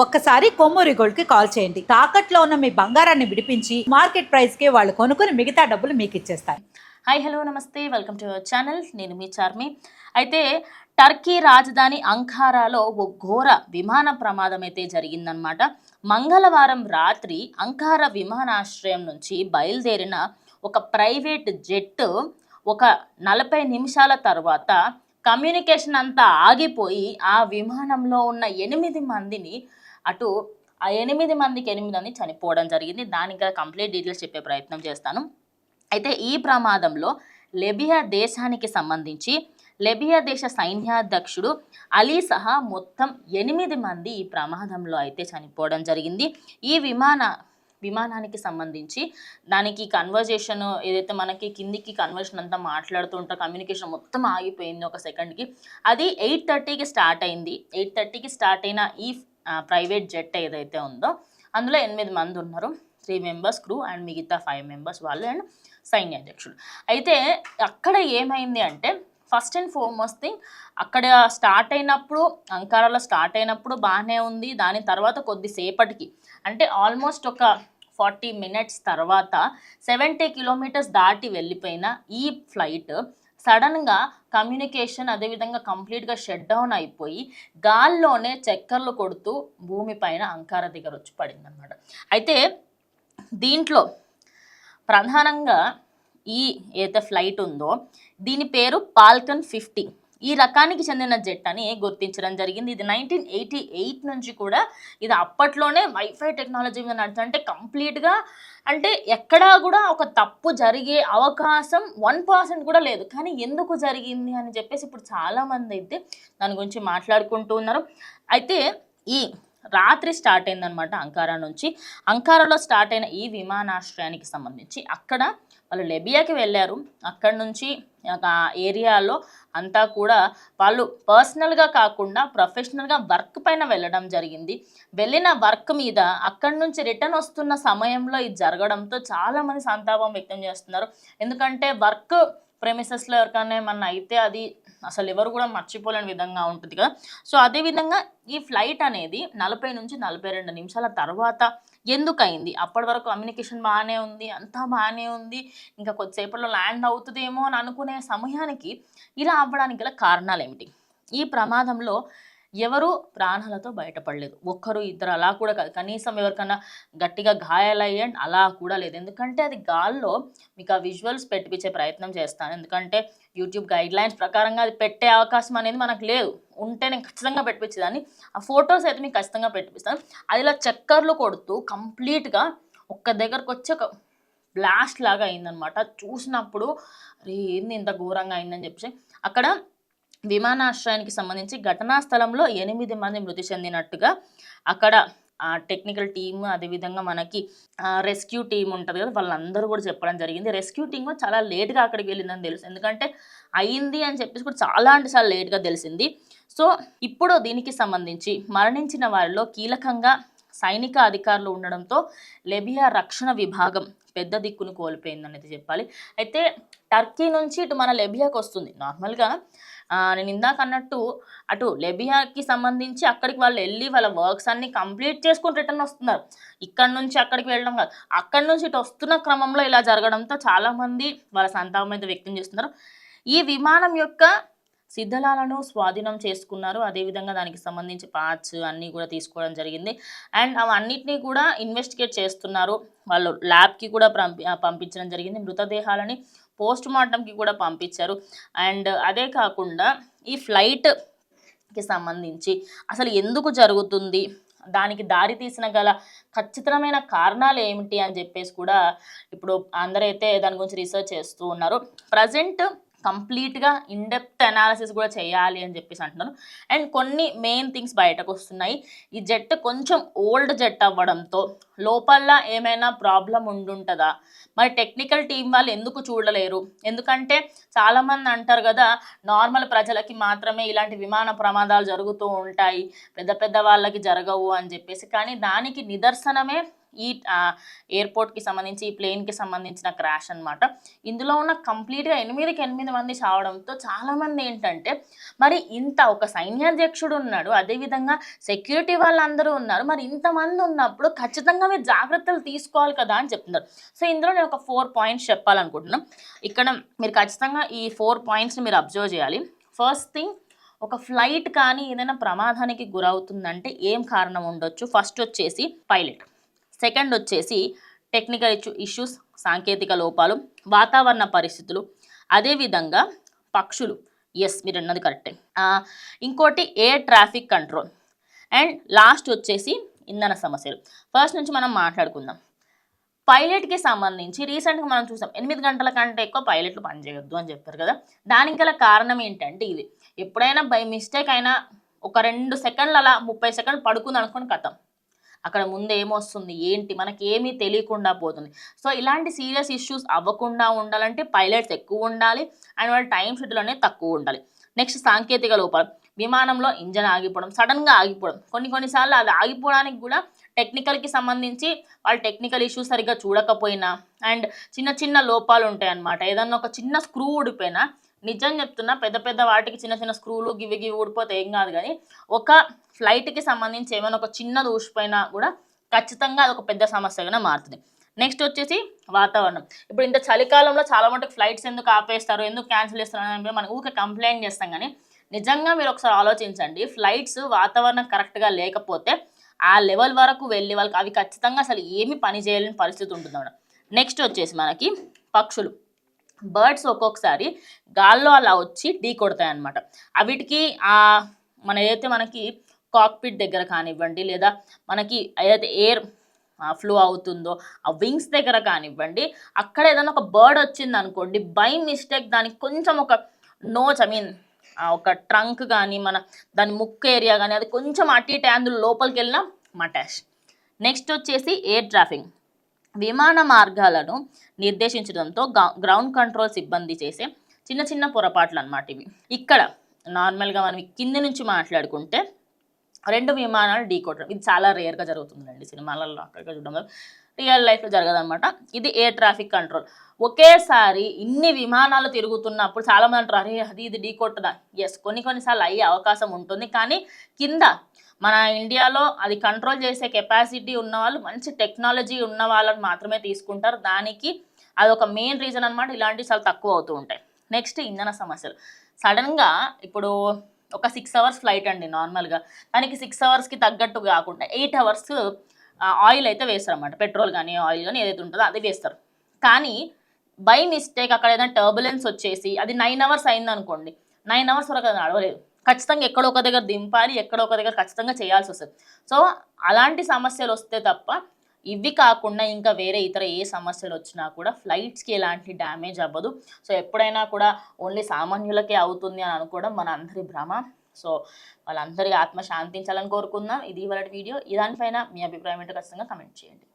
ఒక్కసారి కొమ్మూరి గోల్డ్ కి కాల్ చేయండి. తాకట్లో ఉన్న మీ బంగారాన్ని విడిపించి మార్కెట్ ప్రైస్ కి వాళ్ళు కొనుక్కుని మిగతా డబ్బులు మీకు ఇచ్చేస్తారు. హాయ్ హలో నమస్తే, వెల్కమ్ టు అవర్ ఛానల్. నేను మీ చార్మి. అయితే టర్కీ రాజధాని అంకారాలో ఓ ఘోర విమాన ప్రమాదం అయితే జరిగిందనమాట. మంగళవారం రాత్రి అంకారా విమానాశ్రయం నుంచి బయలుదేరిన ఒక ప్రైవేట్ జెట్ ఒక 40 నిమిషాల తర్వాత కమ్యూనికేషన్ అంతా ఆగిపోయి ఆ విమానంలో ఉన్న 8 మందిని అటు ఆ 8 మందికి 8 మంది చనిపోవడం జరిగింది. దానికి కంప్లీట్ డీటెయిల్స్ చెప్పే ప్రయత్నం చేస్తాను. అయితే ఈ ప్రమాదంలో లిబియా దేశానికి సంబంధించి లిబియా దేశ సైన్యాధ్యక్షుడు అలీ సహా మొత్తం 8 మంది ఈ ప్రమాదంలో అయితే చనిపోవడం జరిగింది. ఈ విమానానికి సంబంధించి దానికి కన్వర్జేషన్ ఏదైతే మనకి కిందికి కన్వర్షన్ అంతా మాట్లాడుతూ ఉంటారు, కమ్యూనికేషన్ మొత్తం ఆగిపోయింది ఒక సెకండ్కి. అది 8:30కి స్టార్ట్ అయింది. 8:30కి స్టార్ట్ అయిన ఈ ప్రైవేట్ జెట్ ఏదైతే ఉందో అందులో 8 మంది ఉన్నారు. 3 మెంబర్స్ క్రూ అండ్ మిగతా 5 మెంబర్స్ వాళ్ళు అండ్ సైన్యాధ్యక్షుడు. అయితే అక్కడ ఏమైంది అంటే ఫస్ట్ అండ్ ఫార్మోస్ట్ థింగ్, అక్కడ స్టార్ట్ అయినప్పుడు అంకారాలో స్టార్ట్ అయినప్పుడు బాగానే ఉంది. దాని తర్వాత కొద్దిసేపటికి అంటే ఆల్మోస్ట్ ఒక 40 మినిట్స్ తర్వాత 70 కిలోమీటర్స్ దాటి వెళ్ళిపోయిన ఈ ఫ్లైట్ సడన్గా కమ్యూనికేషన్ అదేవిధంగా కంప్లీట్గా షట్ డౌన్ అయిపోయి గాల్లోనే చక్కర్లు కొడుతూ భూమిపైన అంకారా దగ్గర వచ్చి పడింది అనమాట. అయితే దీంట్లో ప్రధానంగా ఈ ఏదైతే ఫ్లైట్ ఉందో దీని పేరు ఫాల్కన్ 50. ఈ రకానికి చెందిన జెట్ అని గుర్తించడం జరిగింది. ఇది 1988 నుంచి కూడా ఇది అప్పట్లోనే వైఫై టెక్నాలజీ మీద నడుస్తుంటే కంప్లీట్గా అంటే ఎక్కడా కూడా ఒక తప్పు జరిగే అవకాశం 1% కూడా లేదు. కానీ ఎందుకు జరిగింది అని చెప్పేసి ఇప్పుడు చాలామంది అయితే దాని గురించి మాట్లాడుకుంటూ ఉన్నారు. అయితే ఈ రాత్రి స్టార్ట్ అయిందనమాట అంకారా నుంచి. అంకారాలో స్టార్ట్ అయిన ఈ విమానాశ్రయానికి సంబంధించి అక్కడ వాళ్ళు లిబియాకి వెళ్ళారు. అక్కడ నుంచి ఏరియాలో అంతా కూడా వాళ్ళు పర్సనల్గా కాకుండా ప్రొఫెషనల్గా వర్క్ పైన వెళ్ళడం జరిగింది. వెళ్ళిన వర్క్ మీద అక్కడి నుంచి రిటర్న్ వస్తున్న సమయంలో ఇది జరగడంతో చాలామంది సంతాపం వ్యక్తం చేస్తున్నారు. ఎందుకంటే వర్క్ ప్రెమిసెస్లో ఎవరికైనా ఏమన్నా అయితే అది అసలు ఎవరు కూడా మర్చిపోలేని విధంగా ఉంటుంది కదా. సో అదేవిధంగా ఈ ఫ్లైట్ అనేది 40 నుంచి 42 నిమిషాల తర్వాత ఎందుకు అయింది? అప్పటి వరకు కమ్యూనికేషన్ బాగానే ఉంది, అంతా బాగానే ఉంది, ఇంకా కొద్దిసేపట్లో ల్యాండ్ అవుతుందేమో అని అనుకునే సమయానికి ఇలా అవ్వడానికి గల కారణాలు ఏమిటి? ఈ ప్రమాదంలో ఎవరు ప్రాణాలతో బయటపడలేదు. 1-2 అలా కూడా కాదు, కనీసం ఎవరికైనా గట్టిగా గాయాలయ్యే అలా కూడా లేదు. ఎందుకంటే అది గాల్లో మీకు ఆ విజువల్స్ పెట్టించే ప్రయత్నం చేస్తాను. ఎందుకంటే యూట్యూబ్ గైడ్ లైన్స్ ప్రకారంగా అది పెట్టే అవకాశం అనేది మనకు లేదు. ఉంటే నేను ఖచ్చితంగా పెట్టించేదాన్ని. ఆ ఫొటోస్ అయితే మీకు ఖచ్చితంగా పెట్టిస్తాను. అది ఇలా చక్కర్లు కొడుతూ కంప్లీట్గా ఒక్క దగ్గరకు వచ్చి ఒక బ్లాస్ట్ లాగా అయిందనమాట. చూసినప్పుడు అరే ఏంది ఇంత ఘోరంగా అయిందని చెప్పేసి అక్కడ విమానాశ్రయానికి సంబంధించి ఘటనా స్థలంలో 8 మంది మృతి చెందినట్టుగా అక్కడ టెక్నికల్ టీమ్ అదేవిధంగా మనకి రెస్క్యూ టీమ్ ఉంటుంది కదా, వాళ్ళందరూ కూడా చెప్పడం జరిగింది. రెస్క్యూ టీమ్ చాలా లేట్గా అక్కడికి వెళ్ళిందని తెలుసు. ఎందుకంటే అయింది అని చెప్పేసి కూడా చాలా అంటే చాలా లేట్గా తెలిసింది. సో ఇప్పుడు దీనికి సంబంధించి మరణించిన వారిలో కీలకంగా సైనిక అధికారులు ఉండడంతో లిబియా రక్షణ విభాగం పెద్ద దిక్కును కోల్పోయిందనేది చెప్పాలి. అయితే టర్కీ నుంచి ఇటు మన లిబియాకి వస్తుంది. నార్మల్గా నేను ఇందాక అన్నట్టు అటు లిబియాకి సంబంధించి అక్కడికి వాళ్ళు వెళ్ళి వాళ్ళ వర్క్స్ అన్ని కంప్లీట్ చేసుకుని రిటర్న్ వస్తున్నారు. ఇక్కడ నుంచి అక్కడికి వెళ్ళడం కాదు, అక్కడి నుంచి ఇటు వస్తున్న క్రమంలో ఇలా జరగడంతో చాలామంది వాళ్ళ సంతాపం అయితే వ్యక్తం చేస్తున్నారు. ఈ విమానం యొక్క శిథిలాలను స్వాధీనం చేసుకున్నారు. అదేవిధంగా దానికి సంబంధించి పార్ట్స్ అన్నీ కూడా తీసుకోవడం జరిగింది. అండ్ అవన్నిటినీ కూడా ఇన్వెస్టిగేట్ చేస్తున్నారు. వాళ్ళు ల్యాబ్కి కూడా పంపించడం జరిగింది. మృతదేహాలని పోస్ట్ మార్టంకి కూడా పంపించారు. అండ్ అదే కాకుండా ఈ ఫ్లైట్కి సంబంధించి అసలు ఎందుకు జరుగుతుంది, దానికి దారి తీసిన గల ఖచ్చితమైన కారణాలు ఏమిటి అని చెప్పేసి కూడా ఇప్పుడు అందరైతే దాని గురించి రీసెర్చ్ చేస్తూ ఉన్నారు. ప్రజెంట్ కంప్లీట్గా ఇన్డెప్త్ అనాలిసిస్ కూడా చేయాలి అని చెప్పేసి అంటున్నారు. అండ్ కొన్ని మెయిన్ థింగ్స్ బయటకు వస్తున్నాయి. ఈ జెట్ కొంచెం ఓల్డ్ జెట్ అవ్వడంతో లోపల ఏమైనా ప్రాబ్లం ఉండుంటుందా, మరి టెక్నికల్ టీం వాళ్ళు ఎందుకు చూడలేరు? ఎందుకంటే చాలామంది అంటారు కదా నార్మల్ ప్రజలకి మాత్రమే ఇలాంటి విమాన ప్రమాదాలు జరుగుతూ ఉంటాయి, పెద్ద పెద్ద వాళ్ళకి జరగవు అని చెప్పేసి. కానీ దానికి నిదర్శనమే ఈ ఎయిర్పోర్ట్కి సంబంధించి ఈ ప్లేన్కి సంబంధించిన క్రాష్ అన్నమాట. ఇందులో ఉన్న కంప్లీట్గా 8 మంది చావడంతో చాలామంది ఏంటంటే మరి ఇంత ఒక సైన్యాధ్యక్షుడు ఉన్నాడు, అదేవిధంగా సెక్యూరిటీ వాళ్ళందరూ ఉన్నారు, మరి ఇంతమంది ఉన్నప్పుడు ఖచ్చితంగా మీరు జాగ్రత్తలు తీసుకోవాలి కదా అని చెప్తున్నారు. సో ఇందులో నేను ఒక 4 పాయింట్స్ చెప్పాలనుకుంటున్నాను. ఇక్కడ మీరు ఖచ్చితంగా ఈ 4 పాయింట్స్ని మీరు అబ్జర్వ్ చేయాలి. ఫస్ట్ థింగ్, ఒక ఫ్లైట్ కానీ ఏదైనా ప్రమాదానికి గురవుతుందంటే ఏం కారణం ఉండొచ్చు? ఫస్ట్ వచ్చేసి పైలట్, సెకండ్ వచ్చేసి టెక్నికల్ ఇష్యూస్, సాంకేతిక లోపాలు, వాతావరణ పరిస్థితులు, అదేవిధంగా పక్షులు. ఎస్, మీరు అన్నది కరెక్టే. ఇంకోటి air traffic control, and last వచ్చేసి ఇంధన సమస్యలు. ఫస్ట్ నుంచి మనం మాట్లాడుకుందాం. పైలట్కి సంబంధించి రీసెంట్గా మనం చూసాం 8 గంటల కంటే ఎక్కువ పైలట్లు పనిచేయొద్దు అని చెప్పారు కదా. దానికి గల కారణం ఏంటంటే ఇది, ఎప్పుడైనా బై మిస్టేక్ అయినా ఒక 2 సెకండ్లు అలా 30 సెకండ్లు పడుకుంది అనుకుని కథం, అక్కడ ముందు ఏమొస్తుంది ఏంటి మనకి ఏమీ తెలియకుండా పోతుంది. సో ఇలాంటి సీరియస్ ఇష్యూస్ అవ్వకుండా ఉండాలంటే పైలట్స్ ఎక్కువ ఉండాలి అండ్ వాళ్ళ టైం షెడ్యూల్ అనేది తక్కువ ఉండాలి. నెక్స్ట్ సాంకేతిక లోపాలు, విమానంలో ఇంజన్ ఆగిపోవడం, సడన్గా ఆగిపోవడం, కొన్నిసార్లు అది ఆగిపోవడానికి కూడా టెక్నికల్కి సంబంధించి వాళ్ళు టెక్నికల్ ఇష్యూస్ సరిగ్గా చూడకపోయినా అండ్ చిన్న లోపాలు ఉంటాయి అన్నమాట. ఏదన్నా ఒక చిన్న స్క్రూ ఊడిపోయినా, నిజం చెప్తున్నా, పెద్ద వాటికి చిన్న స్క్రూలు గివి ఊడిపోతే ఏం కాదు, కానీ ఒక ఫ్లైట్కి సంబంధించి ఏమైనా ఒక చిన్నది ఊసిపోయినా కూడా ఖచ్చితంగా అది ఒక పెద్ద సమస్యగానే మారుతుంది. నెక్స్ట్ వచ్చేసి వాతావరణం. ఇప్పుడు ఇంత చలికాలంలో చాలా మటుకు ఫ్లైట్స్ ఎందుకు ఆపేస్తారు, ఎందుకు క్యాన్సిల్ చేస్తారు అని మనం ఊరికే కంప్లైంట్ చేస్తాం, కానీ నిజంగా మీరు ఒకసారి ఆలోచించండి. ఫ్లైట్స్ వాతావరణం కరెక్ట్గా లేకపోతే ఆ లెవెల్ వరకు వెళ్ళి వాళ్ళకి అవి ఖచ్చితంగా అసలు ఏమి పని చేయలేని పరిస్థితి ఉంటుంది. నెక్స్ట్ వచ్చేసి మనకి పక్షులు, బర్డ్స్ ఒక్కొక్కసారి గాల్లో అలా వచ్చి ఢీ కొడతాయి అన్నమాట. అవిటికి మన ఏదైతే మనకి కాక్పిట్ దగ్గర కానివ్వండి, లేదా మనకి ఏదైతే ఎయిర్ ఫ్లో అవుతుందో ఆ వింగ్స్ దగ్గర కానివ్వండి, అక్కడ ఏదైనా ఒక బర్డ్ వచ్చింది అనుకోండి, బై మిస్టేక్ దానికి కొంచెం ఒక నోచ్, ఒక ట్రంక్ కానీ దాని ముక్కు ఏరియా కానీ అది కొంచెం అటు ఇటు అందులో లోపలికి వెళ్ళినా మటాష్. నెక్స్ట్ వచ్చేసి ఎయిర్ ట్రాఫిక్, విమాన మార్గాలను నిర్దేశించడంతో గ్రౌండ్ కంట్రోల్ సిబ్బంది చేసే చిన్న పొరపాట్లు అన్నమాట ఇవి. ఇక్కడ నార్మల్గా మనం కింది నుంచి మాట్లాడుకుంటే 2 విమానాలు ఢీకొట్టడం, ఇది చాలా రేర్గా జరుగుతుందండి సినిమాలలో, అక్కడికి చూడడం, రియల్ లైఫ్లో జరగదన్నమాట. ఇది ఎయిర్ ట్రాఫిక్ కంట్రోల్. ఒకేసారి ఇన్ని విమానాలు తిరుగుతున్నప్పుడు చాలామంది అంటారు, అరే ఇది ఢీకొట్టదా. ఎస్, కొన్నిసార్లు అయ్యే అవకాశం ఉంటుంది, కానీ కింద మన ఇండియాలో అది కంట్రోల్ చేసే కెపాసిటీ ఉన్న వాళ్ళు, మంచి టెక్నాలజీ ఉన్న వాళ్ళని మాత్రమే తీసుకుంటారు. దానికి అదొక మెయిన్ రీజన్ అనమాట. ఇలాంటివి చాలా తక్కువ అవుతూ ఉంటాయి. నెక్స్ట్ ఇంధన సమస్యలు. సడన్గా ఇప్పుడు ఒక 6 అవర్స్ ఫ్లైట్ అండి నార్మల్గా, దానికి 6 అవర్స్కి తగ్గట్టు కాకుండా 8 అవర్స్ ఆయిల్ అయితే వేస్తారు అన్నమాట. పెట్రోల్ కానీ ఆయిల్ కానీ ఏదైతే ఉంటుందో అది వేస్తారు. కానీ బై మిస్టేక్ అక్కడ ఏదైనా టర్బులెన్స్ వచ్చేసి అది 9 అవర్స్ అయింది అనుకోండి, 9 అవర్స్ వరకు అది నడవలేదు. ఖచ్చితంగా ఎక్కడో ఒక దగ్గర దింపాలి, ఎక్కడో ఒక దగ్గర ఖచ్చితంగా చేయాల్సి వస్తుంది. సో అలాంటి సమస్యలు వస్తే తప్ప, ఇవి కాకుండా ఇంకా వేరే ఇతర ఏ సమస్యలు వచ్చినా కూడా ఫ్లైట్స్కి ఎలాంటి డ్యామేజ్ అవ్వదు. సో ఎప్పుడైనా కూడా ఓన్లీ సామాన్యులకే అవుతుంది అని అనుకోవడం మన అందరి భ్రమ. సో వాళ్ళందరి ఆత్మ శాంతించాలని కోరుకుందాం. ఇది ఇవాళ వీడియో. దానిపైన మీ అభిప్రాయం ఏంటో ఖచ్చితంగా కమెంట్ చేయండి.